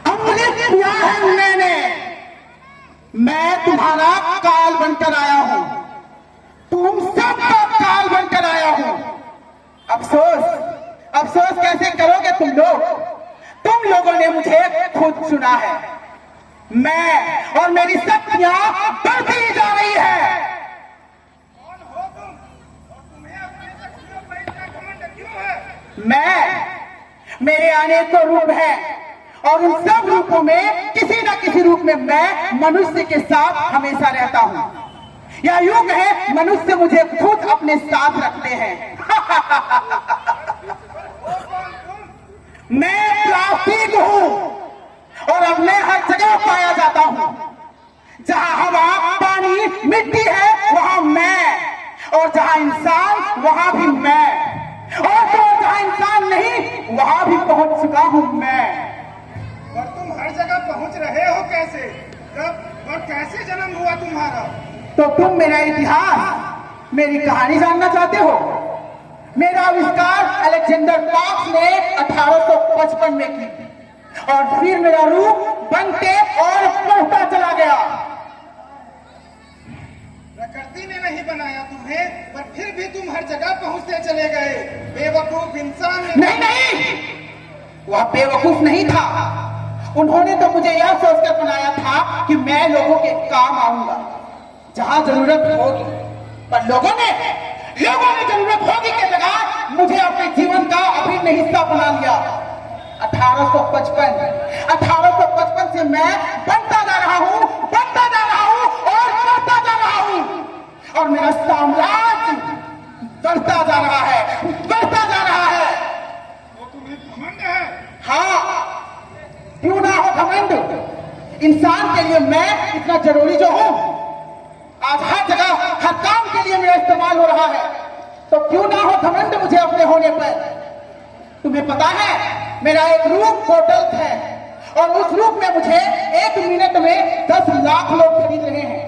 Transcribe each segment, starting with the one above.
अमृत किया है मैंने, मैं तुम्हारा काल बनकर आया हूं, तुम सबका काल बनकर आया हूं। अफसोस कैसे करोगे तुम लोग? तुम लोगों ने मुझे खुद चुना है, मैं और मेरी शक्तियां बढ़ती जा रही है। कौन हो तुम और तुम्हें अपनी शक्तियों पर इतना घमंड क्यों है? मेरे अनेक रूप हैं और उन सब रूपों में किसी न किसी रूप में मैं मनुष्य के साथ हमेशा रहता हूं। या यूं कहे, मनुष्य मुझे खुद अपने साथ रखते हैं। मैं प्लास्टिक हूं और अब मैं हर जगह पाया जाता हूं। जहां हवा, पानी, मिट्टी है वहां मैं, और जहां इंसान वहां भी मैं, और तो जहां इंसान नहीं वहां भी पहुंच चुका हूं मैं। पर तुम हर जगह पहुंच रहे हो कैसे? कब और कैसे जन्म हुआ तुम्हारा? तो तुम मेरा इतिहास, मेरी कहानी जानना चाहते हो? मेरा आविष्कार अलेक्जेंडर पाक्स ने 1855 में की और फिर मेरा रूप बनते और बढ़ता चला गया। प्रकृति ने नहीं बनाया तुम्हें, पर फिर भी तुम हर जगह पहुंचते चले गए। बेवकूफ इंसान ने नहीं, वह बेवकूफ नहीं था। उन्होंने तो मुझे यह सोचकर बनाया था कि मैं लोगों के काम आऊंगा जहां जरूरत होगी, पर लोगों ने जरूरत होगी के जगह मुझे अपने जीवन का अभिन्न हिस्सा बना लिया। 1855 से मैं बनता जा रहा हूं और बढ़ता जा रहा हूं, और मेरा साम्राज्य बढ़ता जा रहा है। वो तुम्हें घमंड है? हाँ, क्यों ना हो घमंड? इंसान के लिए मैं इतना जरूरी जो हूं, आज हर जगह हर काम के लिए मेरा इस्तेमाल हो रहा है, तो क्यों ना हो घमंड मुझे अपने होने पर? तुम्हें पता है, मेरा एक रूप होटल है और उस रूप में मुझे 1 मिनट में 10 लाख लोग खरीद रहे हैं।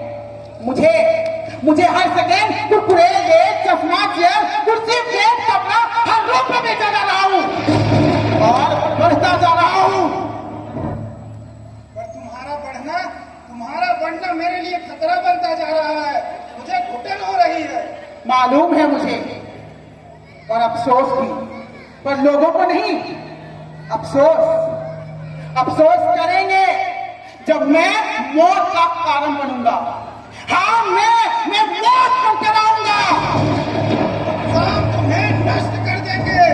मुझे हर सेकेंड कुरकुरे, चश्मा, चेयर, कुर्सी, प्लेट, कपड़ा हर रूप में बेचा जा रहा हूं और बढ़ता जा रहा हूं। पर तुम्हारा बढ़ना मेरे लिए खतरा बनता जा रहा है। मुझे घुटन हो रही है। मालूम है मुझे, और अफसोस भी, पर लोगों को नहीं। अफसोस करेंगे जब मैं मौत का कारण बनूंगा। हाँ, मैं मौत को कराऊंगा। हम तुम्हें नष्ट कर देंगे।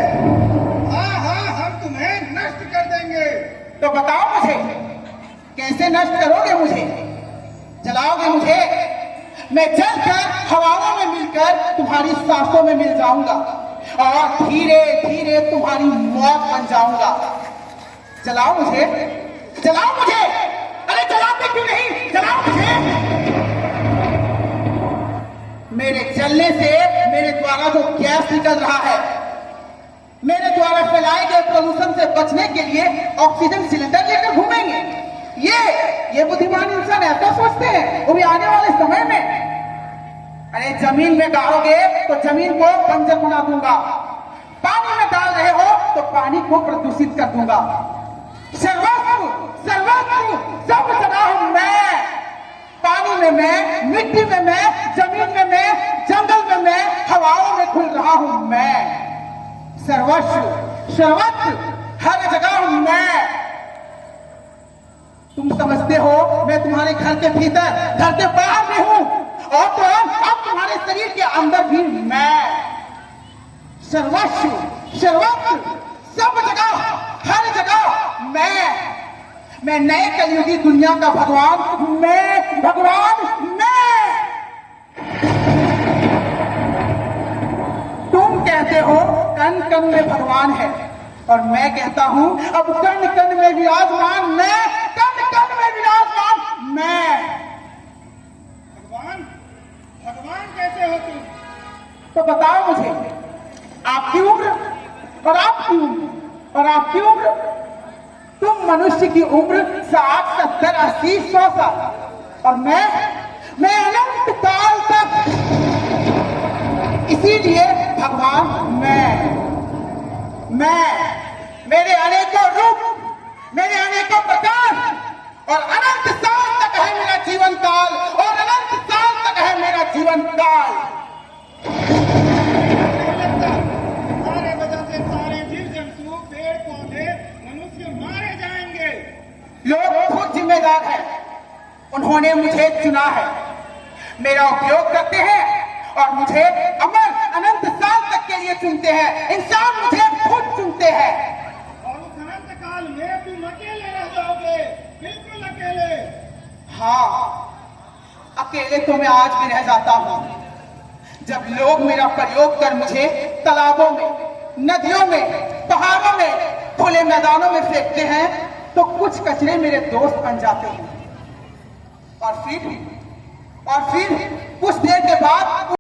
हाँ, हम तुम्हें नष्ट कर देंगे। तो बताओ मुझे, कैसे नष्ट करोगे मुझे? जलाओगे मुझे? मैं जलकर हवाओं में मिलकर तुम्हारी सांसों में मिल जाऊंगा और धीरे धीरे तुम्हारी मौत बन जाऊंगा। जलाओ मुझे। अरे जलाते क्यों नहीं? जलाओ मुझे। मेरे जलने से मेरे द्वारा जो गैस निकल रहा है, मेरे द्वारा फैलाए गए प्रदूषण से बचने के लिए ऑक्सीजन सिलेंडर लेकर घूमेंगे। ये बुद्धिमान इंसान ऐसा सोचते हैं, वो भी आने वाले समय में। अरे जमीन में डालोगे तो जमीन को बंजर बना दूंगा, पानी में डाल रहे हो तो पानी को प्रदूषित कर दूंगा। सर्वस्व सब जगह हूं मैं। पानी में मैं, मिट्टी में मैं, जमीन में मैं, जंगल में मैं, हवाओं में घुल रहा हूं मैं। सर्वत्र हर जगह हूं मैं। तुम समझते हो मैं तुम्हारे घर के भीतर, घर के बाहर भी हूं, और तो अब तुम्हारे शरीर के अंदर भी मैं। सर्वत्र सब जगह, हर जगह मैं नए कलयुगी दुनिया का भगवान मैं। तुम कहते हो कण कण में भगवान है, और मैं कहता हूं अब कण कण में विराजमान मैं। भगवान कैसे हो तुम? तो बताओ मुझे, आपकी उम्र और आपकी उम्र, तुम मनुष्य की उम्र 60, 70, 80, 100 साल, और मैं अनंत काल तक। इसीलिए भगवान मैं, मेरे अनेकों रूप, अनुराग है। उन्होंने मुझे चुना है, मेरा उपयोग करते हैं और मुझे अमर अनंत साल तक के लिए चुनते हैं। इंसान मुझे खुद चुनते हैं। और उस अनंत काल में तुम अकेले रह जाओगे, बिल्कुल अकेले। हाँ, अकेले तो मैं आज भी रह जाता हूँ। जब लोग मेरा प्रयोग कर मुझे तालाबों में, नदियों में, पहाड़ों में, खुले मैदानों में फेंकते हैं तो कुछ कचरे मेरे दोस्त बन जाते हैं और फिर कुछ देर के बाद